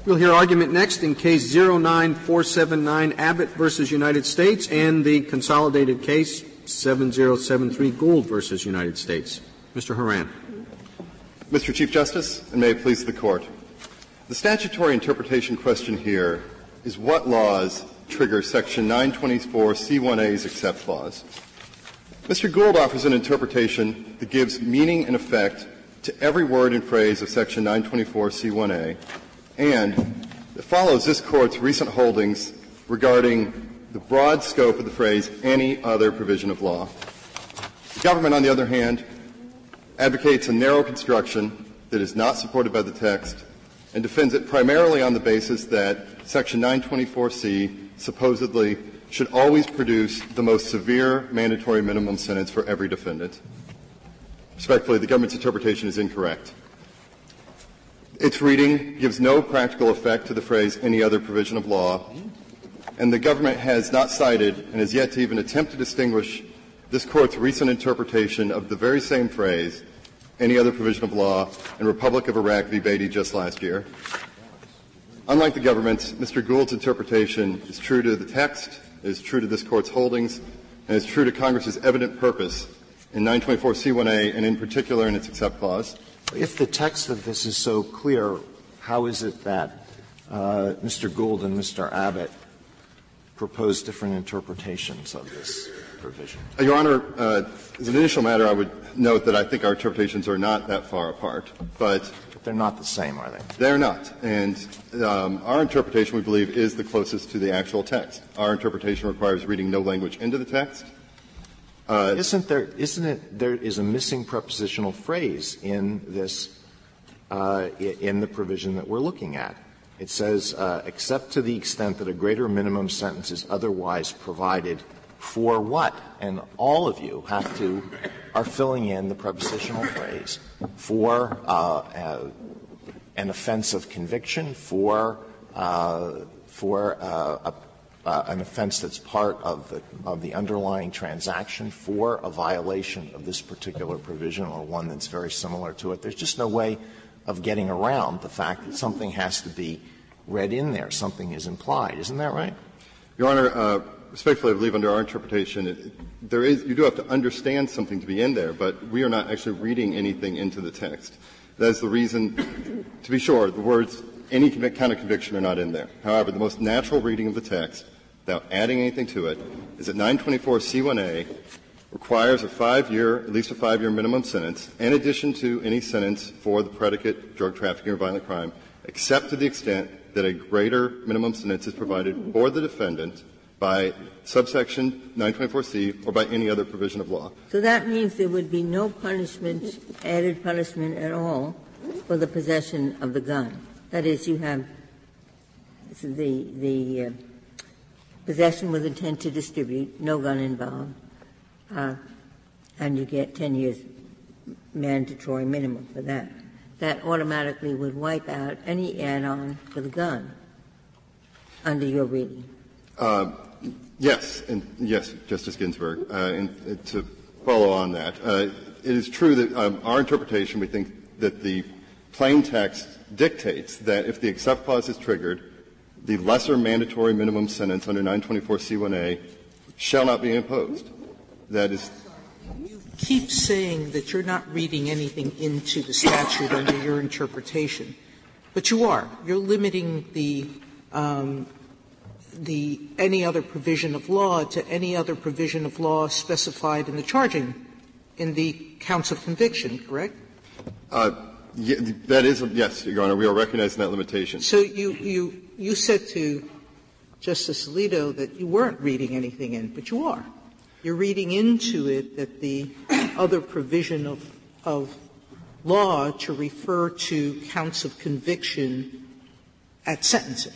We'll hear argument next in Case 09479, Abbott v. United States, and the consolidated case 7073, Gould v. United States. Mr. Horan. Mr. Chief Justice, and may it please the Court. The statutory interpretation question here is what laws trigger Section 924C1A's except clause. Mr. Gould offers an interpretation that gives meaning and effect to every word and phrase of Section 924C1A, and it follows this Court's recent holdings regarding the broad scope of the phrase any other provision of law. The government, on the other hand, advocates a narrow construction that is not supported by the text and defends it primarily on the basis that Section 924C supposedly should always produce the most severe mandatory minimum sentence for every defendant. Respectfully, the government's interpretation is incorrect. Its reading gives no practical effect to the phrase any other provision of law, and the government has not cited and has yet to even attempt to distinguish this Court's recent interpretation of the very same phrase, any other provision of law, in Republic of Iraq v. Beatty just last year. Unlike the government, Mr. Gould's interpretation is true to the text, is true to this Court's holdings, and is true to Congress's evident purpose in 924C1A and in particular in its except clause. If the text of this is so clear, how is it that Mr. Gould and Mr. Abbott propose different interpretations of this provision? Your Honor, as an initial matter, I would note that I think our interpretations are not that far apart. But they're not the same, are they? They're not. And our interpretation, we believe, is the closest to the actual text. Our interpretation requires reading no language into the text. Isn't there is a missing prepositional phrase in this, in the provision that we're looking at. It says, except to the extent that a greater minimum sentence is otherwise provided for what? And all of you are filling in the prepositional phrase for an offense of conviction, for an offense that's part of the underlying transaction, for a violation of this particular provision or one that's very similar to it. There's just no way of getting around the fact that something has to be read in there, something is implied. Isn't that right? Your Honor, respectfully, I believe under our interpretation, you do have to understand something to be in there, but we are not actually reading anything into the text. That is the reason, to be sure, the words any kind of conviction are not in there. However, the most natural reading of the text, without adding anything to it, is that 924C1A requires at least a 5-year minimum sentence, in addition to any sentence for the predicate drug trafficking or violent crime, except to the extent that a greater minimum sentence is provided for the defendant by subsection 924C or by any other provision of law. So that means there would be no punishment, added punishment at all for the possession of the gun. That is, you have the possession with intent to distribute, no gun involved, and you get 10 years mandatory minimum for that. That automatically would wipe out any add-on for the gun under your reading. Yes, Justice Ginsburg. And to follow on that, it is true that our interpretation, we think that the plain text dictates that if the except clause is triggered, the lesser mandatory minimum sentence under 924C1A shall not be imposed. That is. You keep saying that you're not reading anything into the statute under your interpretation, but you are. You're limiting the any other provision of law to any other provision of law specified in the charging, in the counts of conviction, correct? That is, yes, Your Honor, we are recognizing that limitation. So you said to Justice Alito that you weren't reading anything in, but you are. You're reading into it that the other provision of law to refer to counts of conviction at sentencing,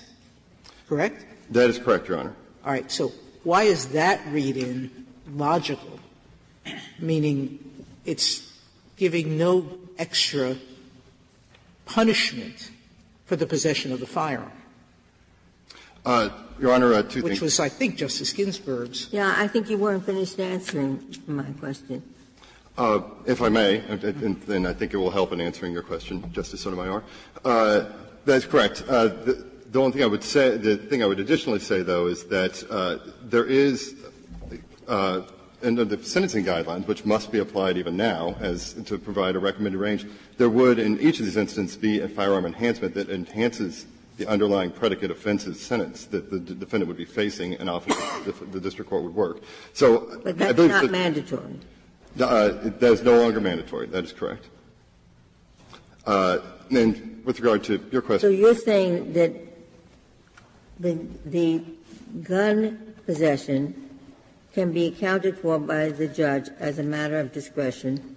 correct? That is correct, Your Honor. All right. So why is that read-in logical, meaning it's giving no extra punishment for the possession of the firearm? Your Honor, two things. Which was, I think, Justice Ginsburg's. Yeah, I think you weren't finished answering my question. If I may, and I think it will help in answering your question, Justice Sotomayor. That's correct. The only thing I would say, the thing I would additionally say, though, is that there is, under the sentencing guidelines, which must be applied even now as to provide a recommended range, there would, in each of these instances, be a firearm enhancement that enhances the underlying predicate offense's sentence that the defendant would be facing, and often the district court would work. So, but that's not mandatory. That is no longer mandatory. That is correct. And with regard to your question. So you're saying that the gun possession can be accounted for by the judge as a matter of discretion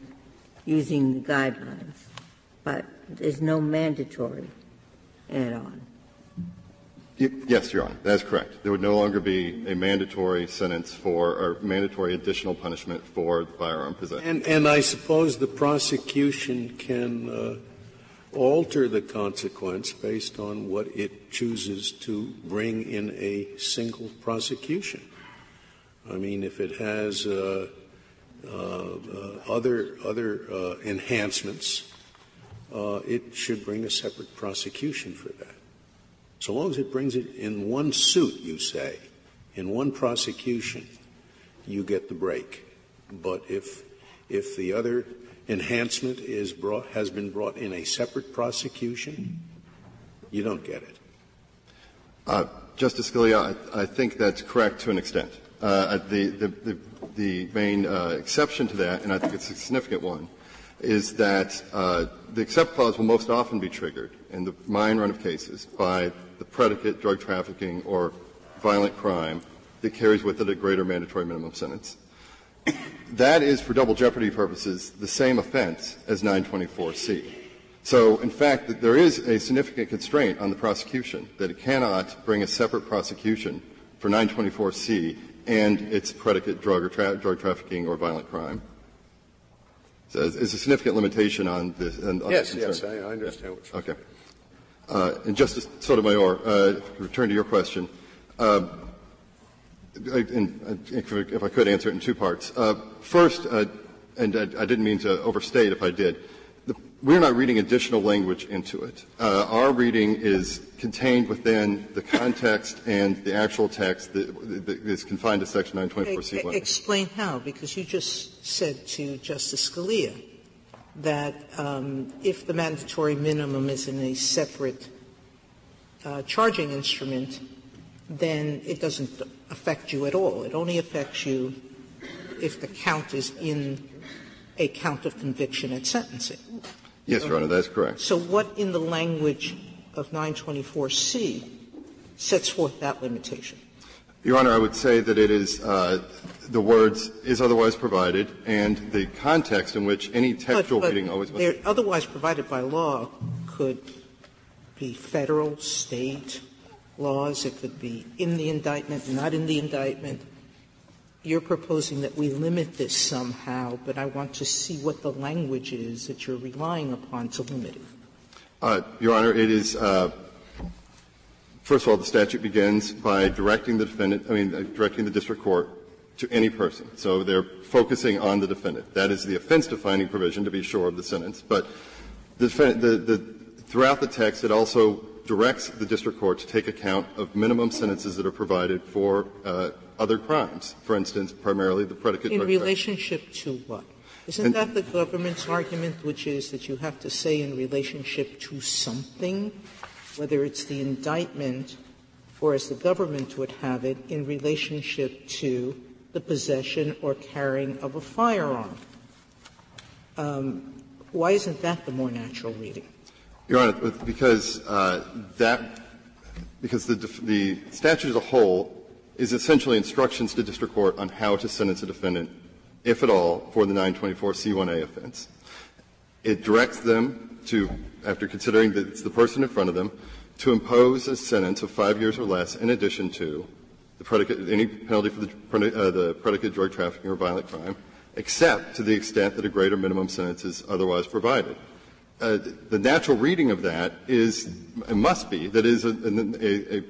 using the guidelines, but there's no mandatory add-on. Yes, Your Honor, that's correct. There would no longer be a mandatory sentence for, or mandatory additional punishment for firearm possession. And I suppose the prosecution can alter the consequence based on what it chooses to bring in a single prosecution. I mean, if it has other enhancements, it should bring a separate prosecution for that. So long as it brings it in one suit, you say, in one prosecution, you get the break. But if the other enhancement has been brought in a separate prosecution, you don't get it. Justice Scalia, I think that's correct to an extent. The main exception to that, and I think it's a significant one, is that the except clause will most often be triggered in the mine run of cases by the predicate drug trafficking or violent crime that carries with it a greater mandatory minimum sentence. That is, for double jeopardy purposes, the same offense as 924C. So, in fact, there is a significant constraint on the prosecution that it cannot bring a separate prosecution for 924C and its predicate drug or drug trafficking or violent crime. So it's a significant limitation on this. Yes, I understand what you're saying. Okay. And Justice Sotomayor, to return to your question, and if I could answer it in two parts. First, and I didn't mean to overstate if I did, we're not reading additional language into it. Our reading is contained within the context and the actual text that is confined to Section 924C1. Explain how, because you just said to Justice Scalia that if the mandatory minimum is in a separate charging instrument, then it doesn't affect you at all. It only affects you if the count is in a count of conviction at sentencing. Yes, Your Honor, that's correct. So what in the language of 924C sets forth that limitation? Your Honor, I would say that it is the words "is otherwise provided" and the context in which any textual reading always must be. Otherwise provided by law could be Federal, State laws. It could be in the indictment, not in the indictment. You're proposing that we limit this somehow, but I want to see what the language is that you're relying upon to limit it. Your Honor, it is first of all, the statute begins by directing the directing the district court to any person. So they're focusing on the defendant. That is the offense-defining provision, to be sure, of the sentence. But throughout the text, it also directs the district court to take account of minimum sentences that are provided for other crimes. For instance, primarily the predicate. In relationship to what? Isn't that the government's argument, which is that you have to say in relationship to something, whether it's the indictment or, as the government would have it, in relationship to the possession or carrying of a firearm? Why isn't that the more natural reading? Your Honor, because the statute as a whole is essentially instructions to district court on how to sentence a defendant, if at all, for the 924C1A offense. It directs them to, after considering that it's the person in front of them, to impose a sentence of 5 years or less in addition to the predicate, any penalty for the predicate drug trafficking or violent crime, except to the extent that a greater minimum sentence is otherwise provided. The natural reading of that is, it must be, that is a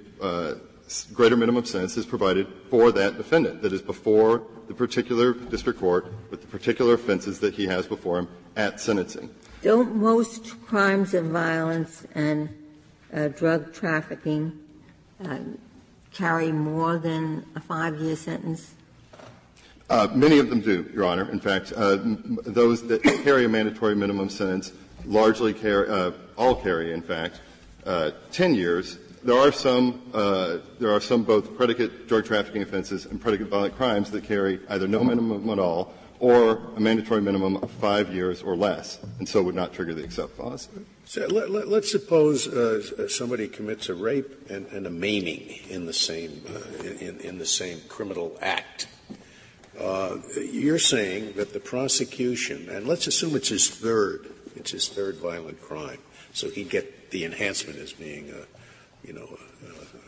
greater minimum sentence is provided for that defendant, that is before the particular district court with the particular offenses that he has before him at sentencing. Don't most crimes of violence and drug trafficking carry more than a 5-year sentence? Many of them do, Your Honor. In fact, those that carry a mandatory minimum sentence largely all carry, in fact, 10 years. There are some both predicate drug trafficking offenses and predicate violent crimes that carry either no minimum at all or a mandatory minimum of 5 years or less, and so would not trigger the except clause. So let's suppose somebody commits a rape and a maiming in the same in the same criminal act. You're saying that the prosecution, and let's assume it's his third violent crime, so he'd get the enhancement as being a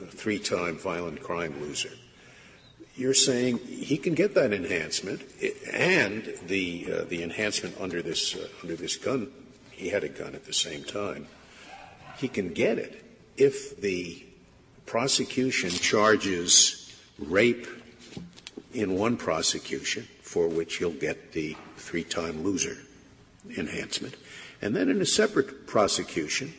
3-time violent crime loser. You're saying he can get that enhancement and the enhancement under this gun. He had a gun at the same time. He can get it if the prosecution charges rape in one prosecution, for which he'll get the 3-time loser enhancement, and then in a separate prosecution,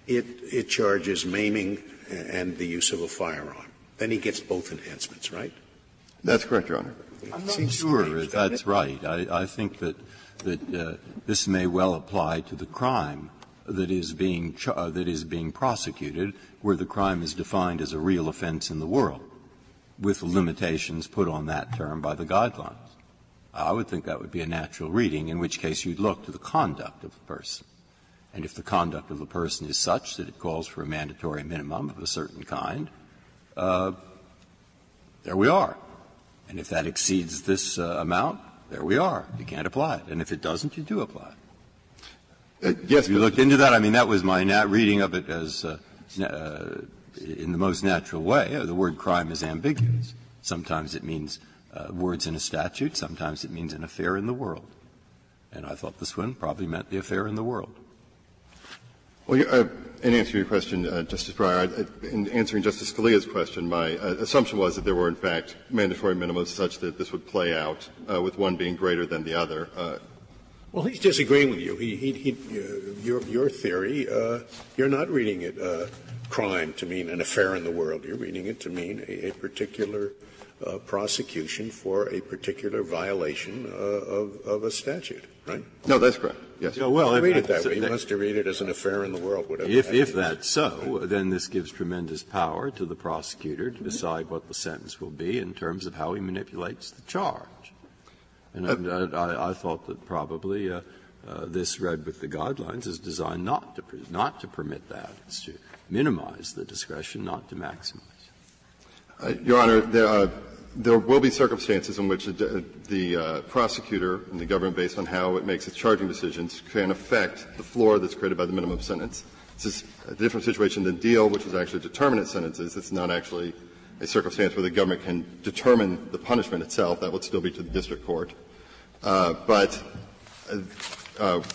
it charges maiming and the use of a firearm. Then he gets both enhancements, right? That's correct, Your Honor. I'm not sure if that's right. I think that this may well apply to the crime that is being prosecuted, where the crime is defined as a real offense in the world, with limitations put on that term by the guidelines. I would think that would be a natural reading, in which case you'd look to the conduct of the person. And if the conduct of the person is such that it calls for a mandatory minimum of a certain kind, there we are. And if that exceeds this amount, there we are. You can't apply it. And if it doesn't, you do apply it. Yes. You looked into that? I mean, that was my reading of it as in the most natural way. The word crime is ambiguous. Sometimes it means words in a statute. Sometimes it means an affair in the world. And I thought this one probably meant the affair in the world. Well, in answer to your question, Justice Breyer, in answering Justice Scalia's question, my assumption was that there were, in fact, mandatory minimums such that this would play out, with one being greater than the other. Well, he's disagreeing with you. Your theory, you're not reading it crime to mean an affair in the world. You're reading it to mean a particular prosecution for a particular violation of a statute, right? No, that's correct. Yes. Yeah, well, read it that way. You must read it as an affair in the world. Whatever. If that's so, then this gives tremendous power to the prosecutor to decide what the sentence will be in terms of how he manipulates the charge. And I thought that probably this, read with the guidelines, is designed not to permit that. It's to minimize the discretion, not to maximize. Your Honor, there will be circumstances in which the prosecutor and the government, based on how it makes its charging decisions, can affect the floor that's created by the minimum sentence. This is a different situation than Deal, which was actually determinate sentences. It's not actually a circumstance where the government can determine the punishment itself. That would still be to the district court. But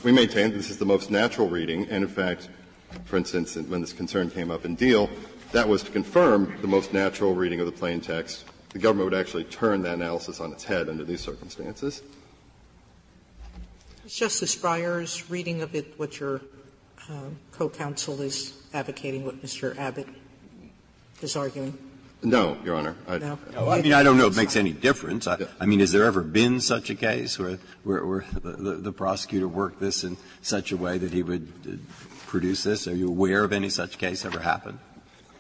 we maintain this is the most natural reading, and in fact, for instance, when this concern came up in Deal, that was to confirm the most natural reading of the plain text. The government would actually turn that analysis on its head under these circumstances. Is Justice Breyer's reading of it what your co-counsel is advocating, what Mr. Abbott is arguing? No, Your Honor. No. I mean, I don't know if it makes any difference. I mean, has there ever been such a case where the prosecutor worked this in such a way that he would produce this? Are you aware of any such case ever happen?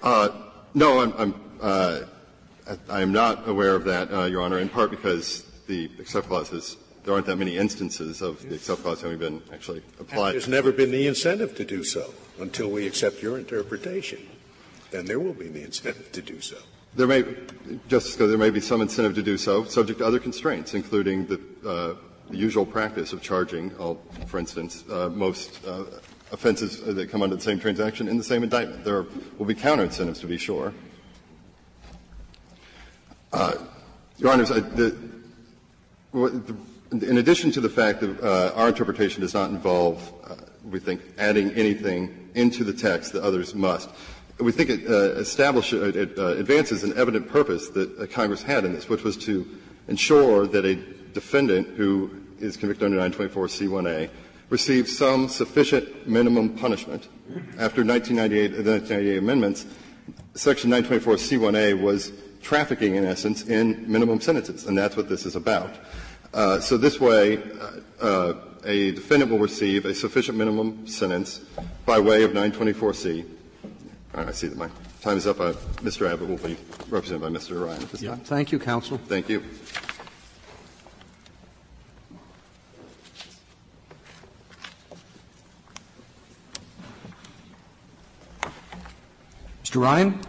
No, I'm not aware of that, Your Honor, in part because the except clauses, there aren't that many instances of the except clause having been actually applied. There's never been the incentive to do so until we accept your interpretation. Then there will be the incentive to do so. There may, Justice Scalia, there may be some incentive to do so, subject to other constraints, including the usual practice of charging, for instance, most offenses that come under the same transaction in the same indictment. There will be counter incentives, to be sure. Your Honors, in addition to the fact that our interpretation does not involve, we think, adding anything into the text that others must, we think it advances an evident purpose that Congress had in this, which was to ensure that a defendant who is convicted under 924C1A receive some sufficient minimum punishment. After the 1998 amendments, Section 924C1A was trafficking, in essence, in minimum sentences, and that's what this is about. So this way, a defendant will receive a sufficient minimum sentence by way of 924C. I see that my time is up. Mr. Abbott will be represented by Mr. Ryan at this time. Thank you, counsel. Thank you. Mr. Ryan.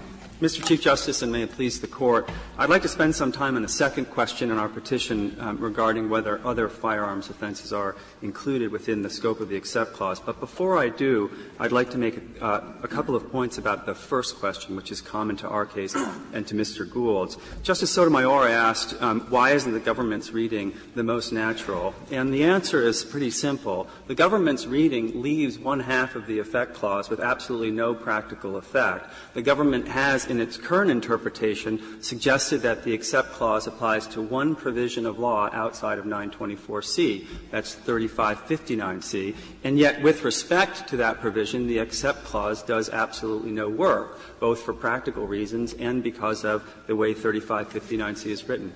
Mr. Chief Justice, and may it please the Court, I'd like to spend some time on the second question in our petition regarding whether other firearms offenses are included within the scope of the Except Clause. But before I do, I'd like to make a couple of points about the first question, which is common to our case and to Mr. Gould's. Justice Sotomayor asked, why isn't the government's reading the most natural? And the answer is pretty simple. The government's reading leaves one half of the Effect Clause with absolutely no practical effect. The government has, in its current interpretation, suggested that the Except Clause applies to one provision of law outside of 924C. That's 3559C. And yet, with respect to that provision, the Except Clause does absolutely no work, both for practical reasons and because of the way 3559C is written.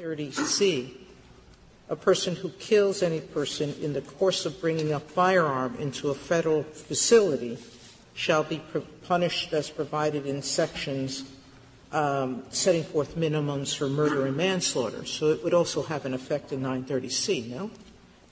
930C, a person who kills any person in the course of bringing a firearm into a federal facility shall be punished as provided in sections setting forth minimums for murder and manslaughter. So it would also have an effect in 930C, no?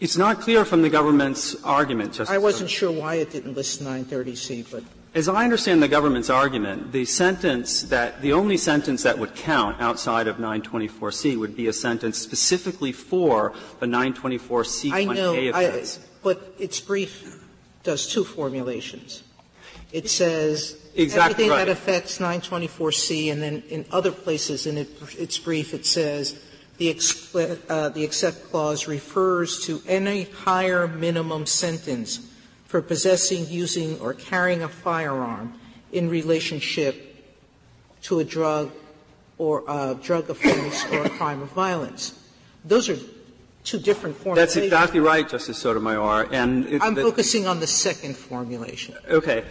It's not clear from the government's argument, Justice. I wasn't sure why it didn't list 930C, but as I understand the government's argument, the only sentence that would count outside of 924C would be a sentence specifically for the 924C1A offense. But its brief does two formulations. It says exactly everything right. that affects 924C, and then in other places in its brief it says the Except Clause refers to any higher minimum sentence for possessing, using, or carrying a firearm in relationship to a drug or a drug offense or a crime of violence. Those are two different formulations. That's exactly right, Justice Sotomayor. And I'm focusing on the second formulation. Okay.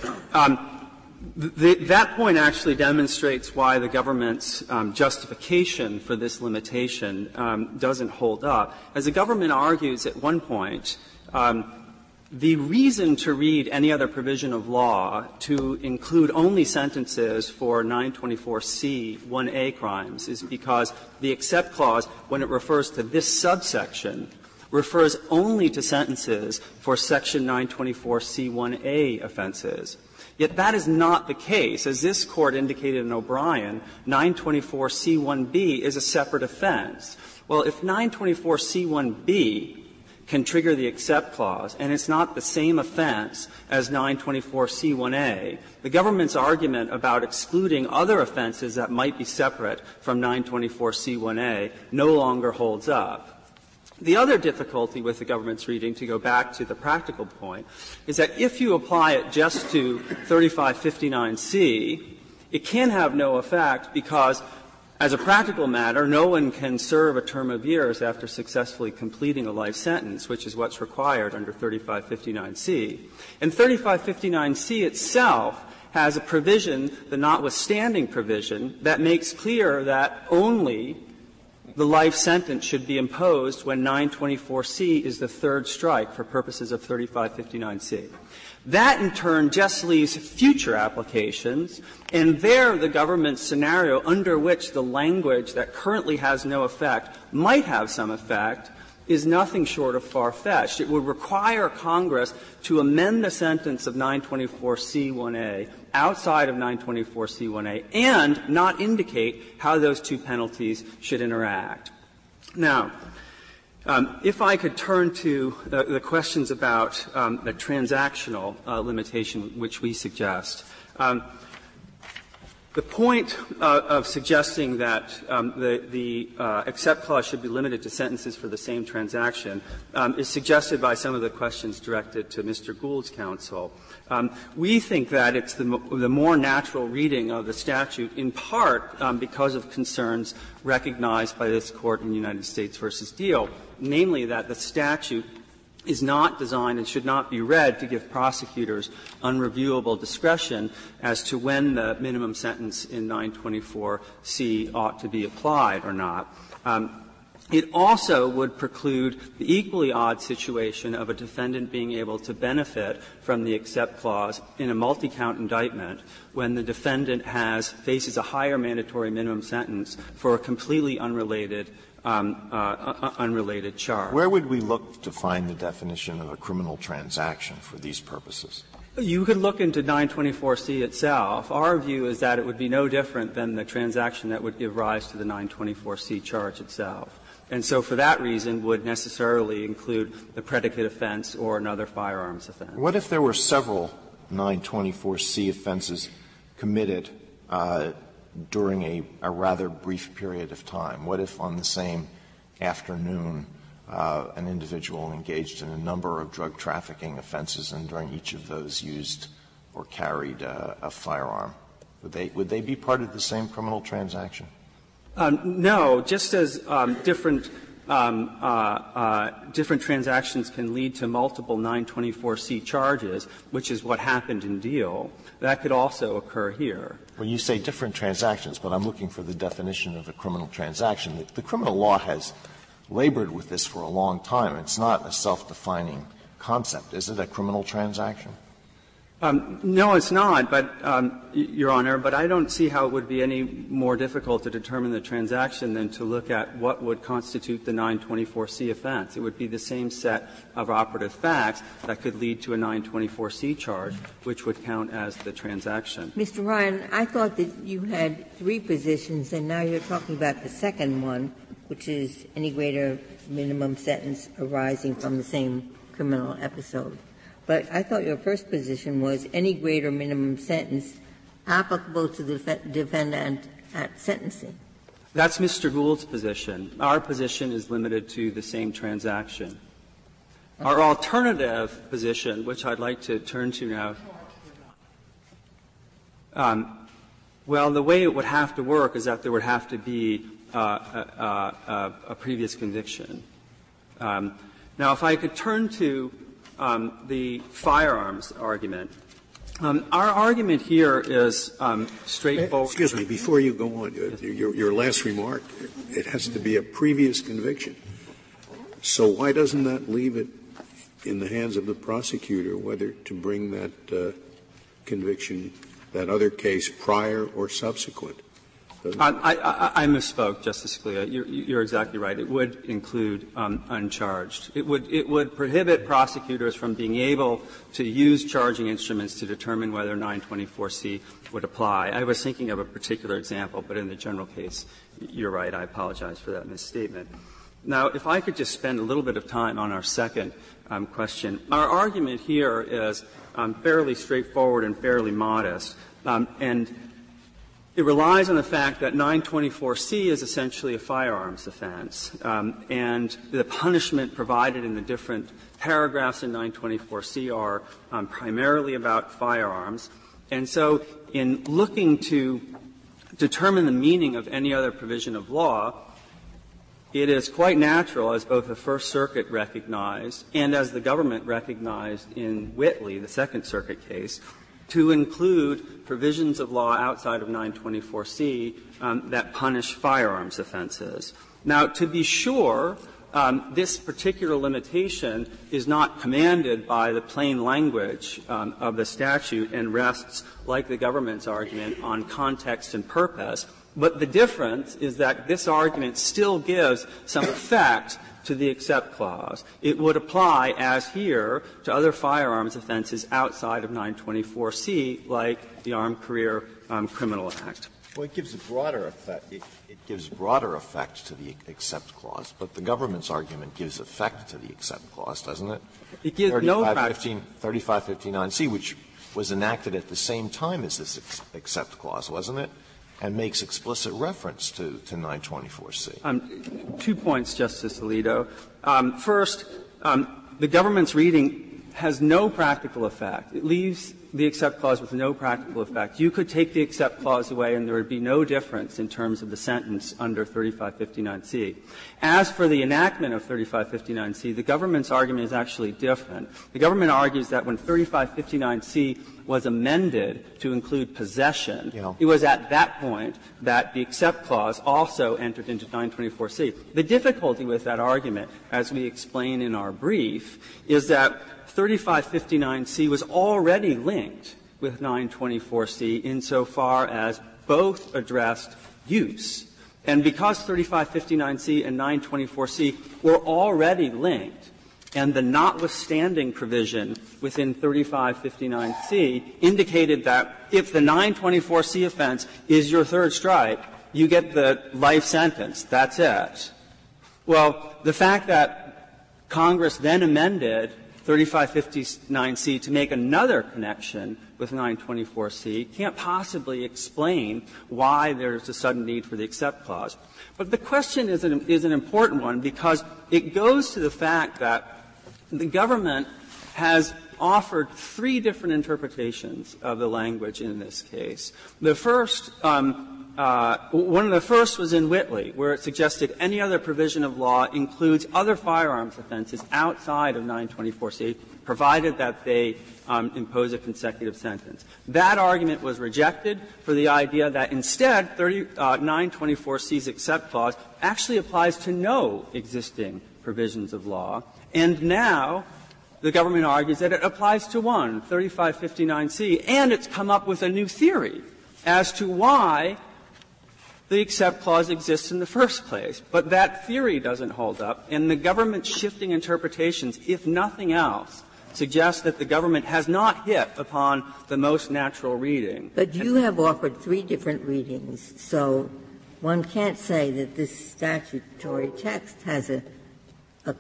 That point actually demonstrates why the government's justification for this limitation doesn't hold up. As the government argues at one point, the reason to read any other provision of law to include only sentences for 924C1A crimes is because the Except Clause, when it refers to this subsection, refers only to sentences for Section 924C1A offenses. Yet that is not the case. As this Court indicated in O'Brien, 924C1B is a separate offense. Well, if 924C1B can trigger the Except Clause, and it's not the same offense as 924C1A, the government's argument about excluding other offenses that might be separate from 924C1A no longer holds up. The other difficulty with the government's reading, to go back to the practical point, is that if you apply it just to 3559C, it can have no effect because, as a practical matter, no one can serve a term of years after successfully completing a life sentence, which is what's required under 3559C. And 3559C itself has a provision, the notwithstanding provision, that makes clear that only the life sentence should be imposed when 924C is the third strike for purposes of 3559C. That, in turn, just leaves future applications, and there the government's scenario under which the language that currently has no effect might have some effect is nothing short of far-fetched. It would require Congress to amend the sentence of 924C1A outside of 924C1A and not indicate how those two penalties should interact. Now, if I could turn to the questions about the transactional limitation which we suggest. The point of suggesting that the Except Clause should be limited to sentences for the same transaction is suggested by some of the questions directed to Mr. Gould's counsel. We think that it's the more natural reading of the statute, in part because of concerns recognized by this Court in United States v. Deal, namely that the statute is not designed and should not be read to give prosecutors unreviewable discretion as to when the minimum sentence in 924C ought to be applied or not. It also would preclude the equally odd situation of a defendant being able to benefit from the except clause in a multi-count indictment when the defendant faces a higher mandatory minimum sentence for a completely unrelated charge. Where would we look to find the definition of a criminal transaction for these purposes? You could look into 924C itself. Our view is that it would be no different than the transaction that would give rise to the 924C charge itself. And so for that reason would necessarily include the predicate offense or another firearms offense. What if there were several 924C offenses committed during a rather brief period of time? What if on the same afternoon an individual engaged in a number of drug trafficking offenses and during each of those used or carried a firearm? Would they be part of the same criminal transaction? No, just as different transactions can lead to multiple 924C charges, which is what happened in Deal, that could also occur here. Well, you say different transactions, but I'm looking for the definition of a criminal transaction. The criminal law has labored with this for a long time. It's not a self-defining concept. Is it a criminal transaction? No, it's not, but, Your Honor, but I don't see how it would be any more difficult to determine the transaction than to look at what would constitute the 924C offense. It would be the same set of operative facts that could lead to a 924C charge, which would count as the transaction. Mr. Ryan, I thought that you had three positions, and now you're talking about the second one, which is any greater minimum sentence arising from the same criminal episode. But I thought your first position was any greater minimum sentence applicable to the defendant at sentencing. That's Mr. Gould's position. Our position is limited to the same transaction. Our alternative position, which I'd like to turn to now, well, the way it would have to work is that there would have to be a previous conviction. Now, if I could turn to the firearms argument. Our argument here is straightforward. Excuse me, before you go on, your last remark, it has to be a previous conviction. So why doesn't that leave it in the hands of the prosecutor whether to bring that conviction, that other case, prior or subsequent? I misspoke, Justice Scalia. You're exactly right. It would include uncharged. It would prohibit prosecutors from being able to use charging instruments to determine whether 924C would apply. I was thinking of a particular example, but in the general case, you're right. I apologize for that misstatement. Now, if I could just spend a little bit of time on our second question. Our argument here is fairly straightforward and fairly modest, and it relies on the fact that 924C is essentially a firearms offense, and the punishment provided in the different paragraphs in 924C are primarily about firearms. And so in looking to determine the meaning of any other provision of law, it is quite natural, as both the First Circuit recognized and as the government recognized in Whitley, the Second Circuit case, to include provisions of law outside of 924C that punish firearms offenses. Now, to be sure, this particular limitation is not commanded by the plain language of the statute and rests, like the government's argument, on context and purpose. But the difference is that this argument still gives some effect to the except clause. It would apply, as here, to other firearms offenses outside of 924C, like the Armed Career Criminal Act. Well, it gives a broader effect. It gives broader effect to the except clause, but the government's argument gives effect to the except clause, doesn't it? It gives no effect. 3559C, which was enacted at the same time as this except clause, wasn't it? And makes explicit reference to 924C. 2 points, Justice Alito. First, the government's reading has no practical effect. It leaves the except clause with no practical effect. You could take the except clause away and there would be no difference in terms of the sentence under 3559C. As for the enactment of 3559C, the government's argument is actually different. The government argues that when 3559C was amended to include possession, it was at that point that the except clause also entered into 924C. The difficulty with that argument, as we explain in our brief, is that 3559C was already linked with 924C insofar as both addressed use. And because 3559C and 924C were already linked, and the notwithstanding provision within 3559C indicated that if the 924C offense is your third strike, you get the life sentence. That's it. Well, the fact that Congress then amended 3559C to make another connection with 924C can't possibly explain why there's a sudden need for the except clause. But the question is an important one because it goes to the fact that the government has offered three different interpretations of the language in this case. The first, one of the first was in Whitley, where it suggested any other provision of law includes other firearms offenses outside of 924C, provided that they impose a consecutive sentence. That argument was rejected for the idea that instead 924C's except clause actually applies to no existing provisions of law. And now the government argues that it applies to one, 3559C, and it's come up with a new theory as to why the except clause exists in the first place. But that theory doesn't hold up, and the government's shifting interpretations, if nothing else, suggests that the government has not hit upon the most natural reading. But you have offered three different readings, so one can't say that this statutory text has a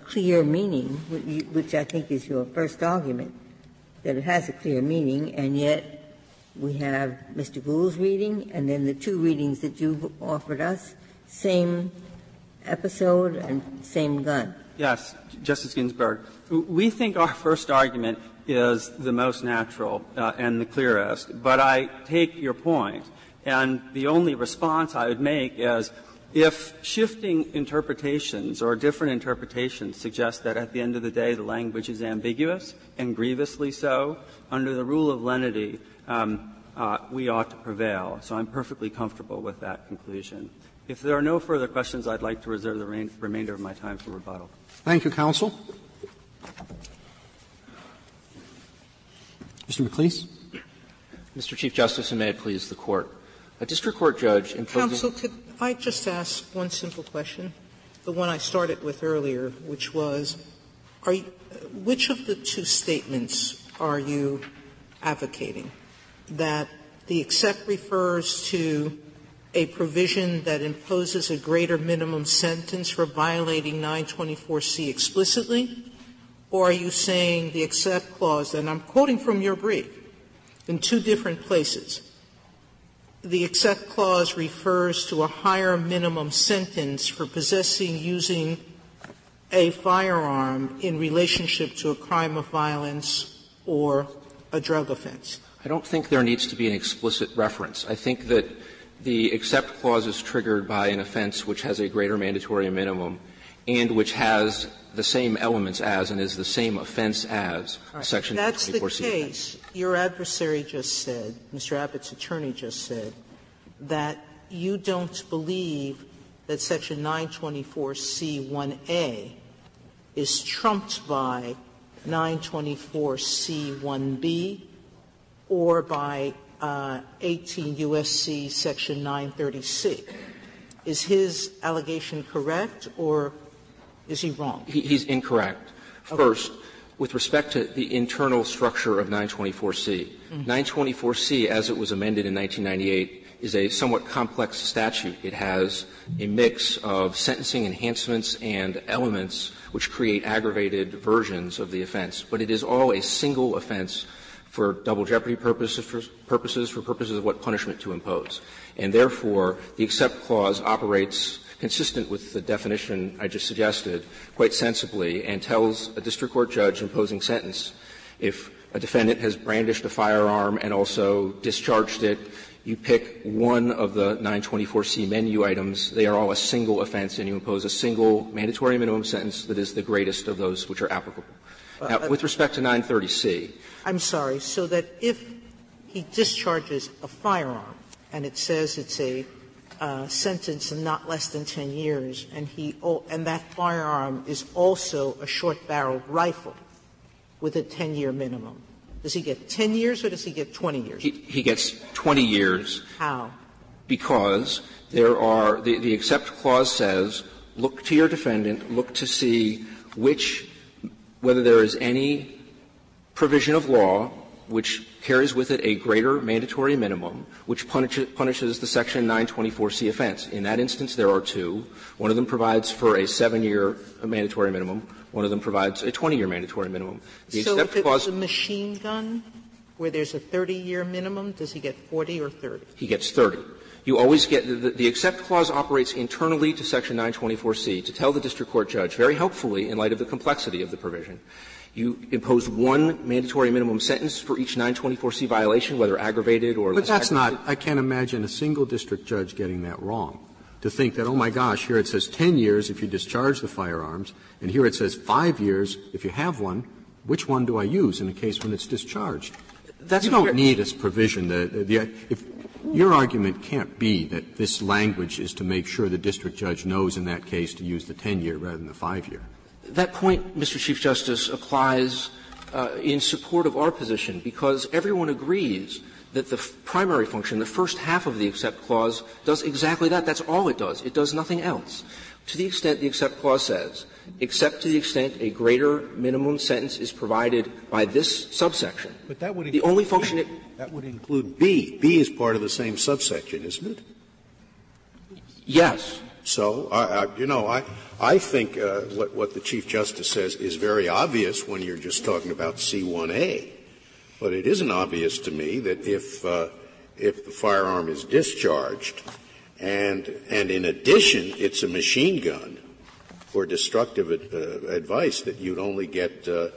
clear meaning, which I think is your first argument, that it has a clear meaning, and yet we have Mr. Gould's reading and then the two readings that you've offered us, same episode and same gun. Yes, Justice Ginsburg. We think our first argument is the most natural and the clearest, but I take your point, and the only response I would make is if shifting interpretations or different interpretations suggest that at the end of the day the language is ambiguous and grievously so, under the rule of lenity, we ought to prevail. So I'm perfectly comfortable with that conclusion. If there are no further questions, I'd like to reserve the remainder of my time for rebuttal. Thank you, counsel. Mr. McLeese. Mr. Chief Justice, and may it please the Court. A district court judge imposing— Counsel, could I just ask one simple question? The one I started with earlier, which was, which of the two statements are you advocating? That the except refers to a provision that imposes a greater minimum sentence for violating 924C explicitly? Or are you saying the except clause, and I'm quoting from your brief, in two different places, the except clause refers to a higher minimum sentence for possessing, using a firearm in relationship to a crime of violence or a drug offense? I don't think there needs to be an explicit reference. I think that the except clause is triggered by an offense which has a greater mandatory minimum and which has the same elements as and is the same offense as Section 924C. That's the case. Your adversary just said, Mr. Abbott's attorney just said, that you don't believe that Section 924C1A is trumped by 924C1B or by 18 U.S.C. Section 930C. Is his allegation correct, or is he wrong? He's incorrect. Okay. First, with respect to the internal structure of 924C, 924C, as it was amended in 1998, is a somewhat complex statute. It has a mix of sentencing enhancements and elements which create aggravated versions of the offense. But it is all a single offense for double jeopardy purposes, for purposes of what punishment to impose. And therefore, the except clause operates consistent with the definition I just suggested quite sensibly and tells a district court judge imposing sentence, if a defendant has brandished a firearm and also discharged it. You pick one of the 924C menu items. They are all a single offense, and you impose a single mandatory minimum sentence that is the greatest of those which are applicable. Now, with respect to 930C. I'm sorry. So that if he discharges a firearm and it says it's a sentence of not less than 10 years, and that firearm is also a short-barreled rifle with a 10-year minimum, does he get 10 years or does he get 20 years? He gets 20 years. How? Because there are the accept clause says, look to your defendant, look to see whether there is any provision of law which carries with it a greater mandatory minimum, which punishes the Section 924C offense. In that instance, there are two. One of them provides for a 7-year mandatory minimum. One of them provides a 20-year mandatory minimum. The so accept if clause, it's a machine gun where there's a 30-year minimum, does he get 40 or 30? He gets 30. You always get the accept clause operates internally to Section 924C to tell the district court judge, very helpfully in light of the complexity of the provision, you impose one mandatory minimum sentence for each 924C violation, whether aggravated or less. But that's not – I can't imagine a single district judge getting that wrong, to think that, oh, my gosh, here it says 10 years if you discharge the firearms, and here it says 5 years if you have one. Which one do I use in a case when it's discharged? You don't need this provision. If your argument can't be that this language is to make sure the district judge knows in that case to use the 10-year rather than the 5-year. That point, Mr. Chief Justice, applies in support of our position because everyone agrees that the primary function, the first half of the accept clause, does exactly that. That's all it does. It does nothing else. To the extent the accept clause says, except to the extent a greater minimum sentence is provided by this subsection. But that would the only function that would include B. B is part of the same subsection, isn't it? Yes. So, I think what the Chief Justice says is very obvious when you're just talking about C1A. But it isn't obvious to me that if the firearm is discharged and in addition it's a machine gun for destructive advice, that you'd only get the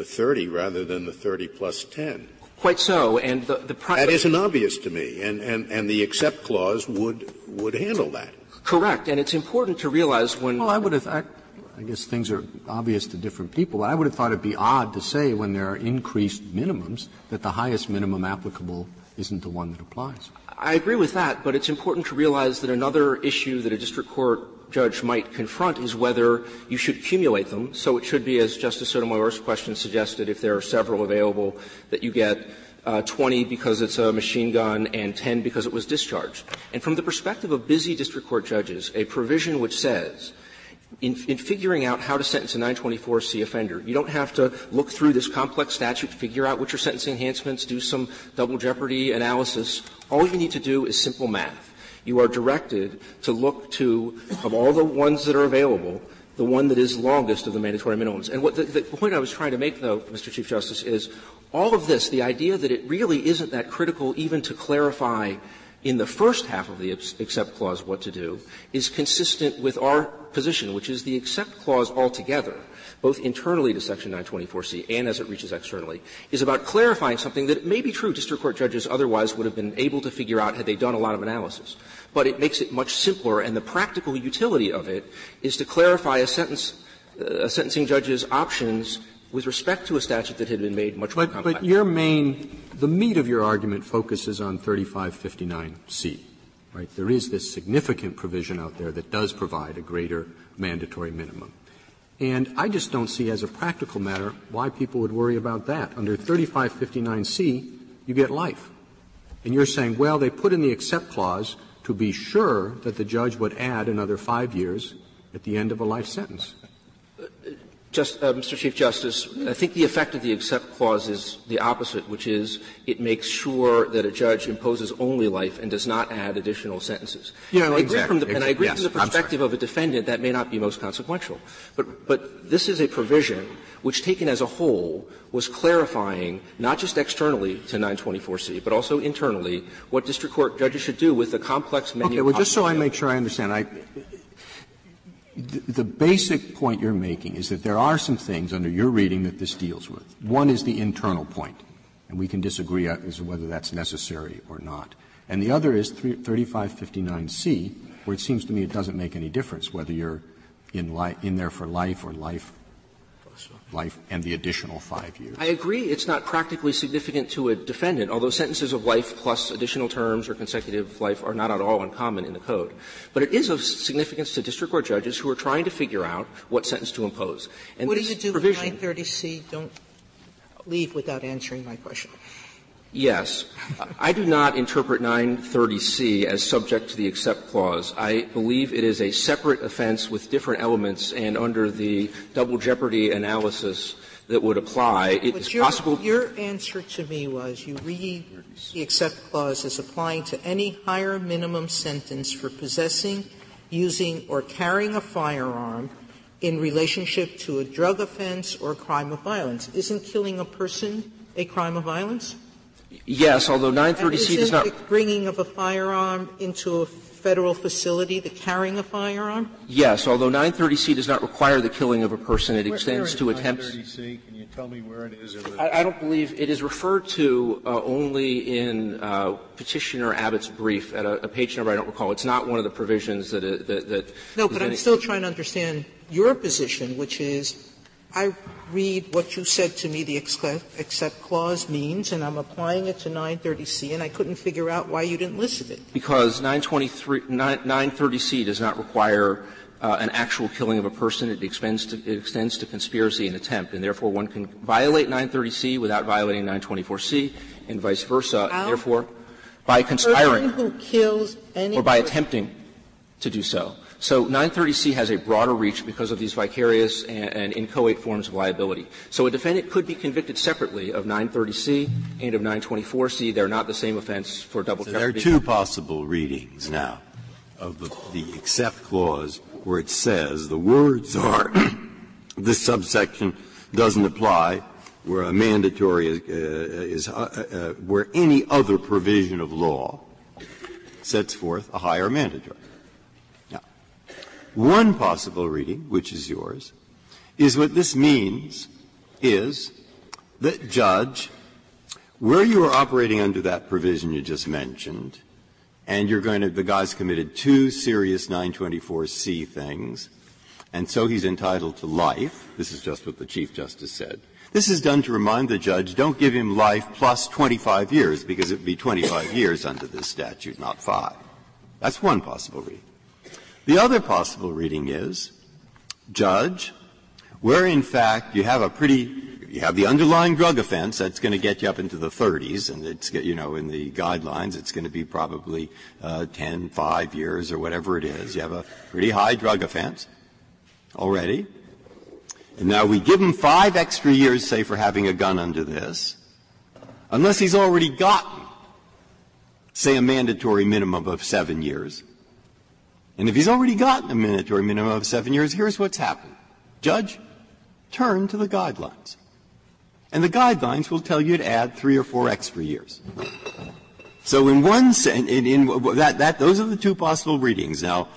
30 rather than the 30 plus 10. Quite so. And that isn't obvious to me. And the accept clause would handle that. Correct. And it's important to realize when — Well, I guess things are obvious to different people, but I would have thought it'd be odd to say when there are increased minimums that the highest minimum applicable isn't the one that applies. I agree with that, but it's important to realize that another issue that a district court judge might confront is whether you should accumulate them. So it should be, as Justice Sotomayor's question suggested, if there are several available, that you get 20 because it's a machine gun and 10 because it was discharged. And from the perspective of busy district court judges, a provision which says in figuring out how to sentence a 924C offender, you don't have to look through this complex statute, figure out which are sentencing enhancements, do some double jeopardy analysis. All you need to do is simple math. You are directed to look to, of all the ones that are available, the one that is longest of the mandatory minimums. And what the point I was trying to make, though, Mr. Chief Justice, is all of this, the idea that it really isn't that critical even to clarify in the first half of the accept clause what to do, is consistent with our position, which is the accept clause altogether, both internally to Section 924C and as it reaches externally, is about clarifying something that may be true district court judges otherwise would have been able to figure out had they done a lot of analysis. But it makes it much simpler, and the practical utility of it is to clarify a sentencing judge's options with respect to a statute that had been made much more complex. But the meat of your argument focuses on 3559C, right? There is this significant provision out there that does provide a greater mandatory minimum. And I just don't see as a practical matter why people would worry about that. Under 3559C, you get life. And you're saying, well, they put in the accept clause to be sure that the judge would add another 5 years at the end of a life sentence. Mr. Chief Justice, I think the effect of the accept clause is the opposite, which is it makes sure that a judge imposes only life and does not add additional sentences. Yeah, I agree exactly. from the perspective of a defendant that may not be most consequential. But this is a provision which, taken as a whole, was clarifying not just externally to 924C, but also internally what district court judges should do with the complex menu. Okay, well, just so I make sure I understand, the basic point you're making is that there are some things under your reading that this deals with. One is the internal point, and we can disagree as to whether that's necessary or not. And the other is 3559C, where it seems to me it doesn't make any difference whether you're in there for life or life and the additional 5 years. I agree it's not practically significant to a defendant, although sentences of life plus additional terms or consecutive life are not at all uncommon in the Code. But it is of significance to district court judges who are trying to figure out what sentence to impose. And what do you do with 930C? Don't leave without answering my question. Yes. I do not interpret 930C as subject to the except clause. I believe it is a separate offense with different elements, and under the double jeopardy analysis that would apply, it is possible. Your answer to me was you read the except clause as applying to any higher minimum sentence for possessing, using, or carrying a firearm in relationship to a drug offense or a crime of violence. Isn't killing a person a crime of violence? Yes, although 930C does not. The bringing of a firearm into a Federal facility, the carrying a firearm? Yes, although 930C does not require the killing of a person, it extends to attempts. 930C, can you tell me where it is? I don't believe it is referred to only in Petitioner Abbott's brief at a page number I don't recall. It's not one of the provisions that. No, but I'm still trying to understand your position, which is I read what you said to me the except clause means, and I'm applying it to 930C, and I couldn't figure out why you didn't list it. Because 930C does not require an actual killing of a person. It extends to conspiracy and attempt, and therefore one can violate 930C without violating 924C, and vice versa. Therefore, by conspiring who kills any or by attempting to do so. So 930C has a broader reach because of these vicarious and inchoate forms of liability. So a defendant could be convicted separately of 930C and of 924C. They're not the same offense for double jeopardy. There are two possible readings now of the except clause where it says the words are this subsection doesn't apply where a mandatory is where any other provision of law sets forth a higher mandatory. One possible reading, which is yours, is what this means is that, Judge, where you are operating under that provision you just mentioned, and the guy's committed two serious 924C things, and so he's entitled to life. This is just what the Chief Justice said. This is done to remind the judge, don't give him life plus 25 years, because it would be 25 years under this statute, not 5. That's one possible reading. The other possible reading is, Judge, where in fact you have the underlying drug offense that's going to get you up into the 30s, and it's, in the guidelines it's going to be probably 10, 5 years or whatever it is. You have a pretty high drug offense already. And now we give him 5 extra years, say, for having a gun under this, unless he's already gotten, say, a mandatory minimum of 7 years. And if he's already gotten a mandatory minimum of 7 years, here's what's happened. Judge, turn to the guidelines. And the guidelines will tell you to add 3 or 4 extra years. So in one sense, those are the two possible readings. Now,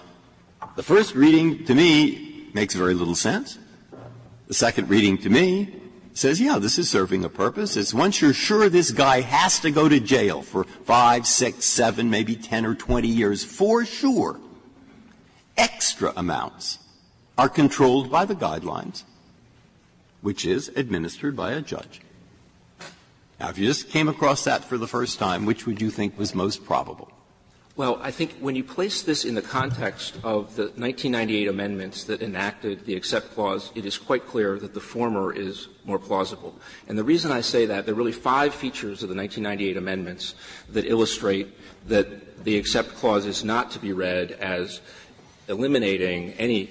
the first reading to me makes very little sense. The second reading to me says, yeah, this is serving a purpose. It's once you're sure this guy has to go to jail for 5, 6, 7, maybe 10 or 20 years, for sure, extra amounts are controlled by the guidelines, which is administered by a judge. Now, if you just came across that for the first time, which would you think was most probable? Well, I think when you place this in the context of the 1998 amendments that enacted the except clause, it is quite clear that the former is more plausible. And the reason I say that, there are really 5 features of the 1998 amendments that illustrate that the except clause is not to be read as eliminating any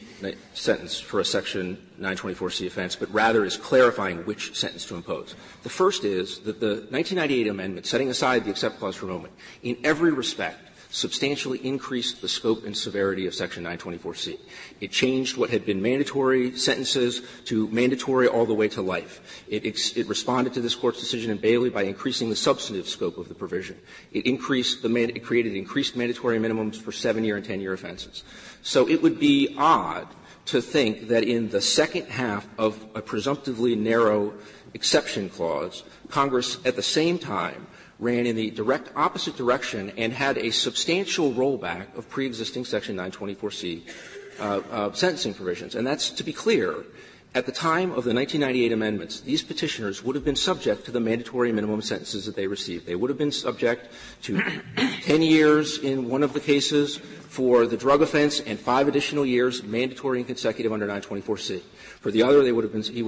sentence for a Section 924C offense, but rather is clarifying which sentence to impose. The first is that the 1998 amendment, setting aside the except clause for a moment, in every respect substantially increased the scope and severity of Section 924C. It changed what had been mandatory sentences to mandatory all the way to life. It responded to this Court's decision in Bailey by increasing the substantive scope of the provision. It created increased mandatory minimums for 7-year and 10-year offenses. So it would be odd to think that in the second half of a presumptively narrow exception clause, Congress at the same time ran in the direct opposite direction and had a substantial rollback of pre-existing Section 924C sentencing provisions. And that's, to be clear, at the time of the 1998 amendments, these petitioners would have been subject to the mandatory minimum sentences that they received. They would have been subject to 10 years in one of the cases for the drug offense and 5 additional years mandatory and consecutive under 924C. For the other, he would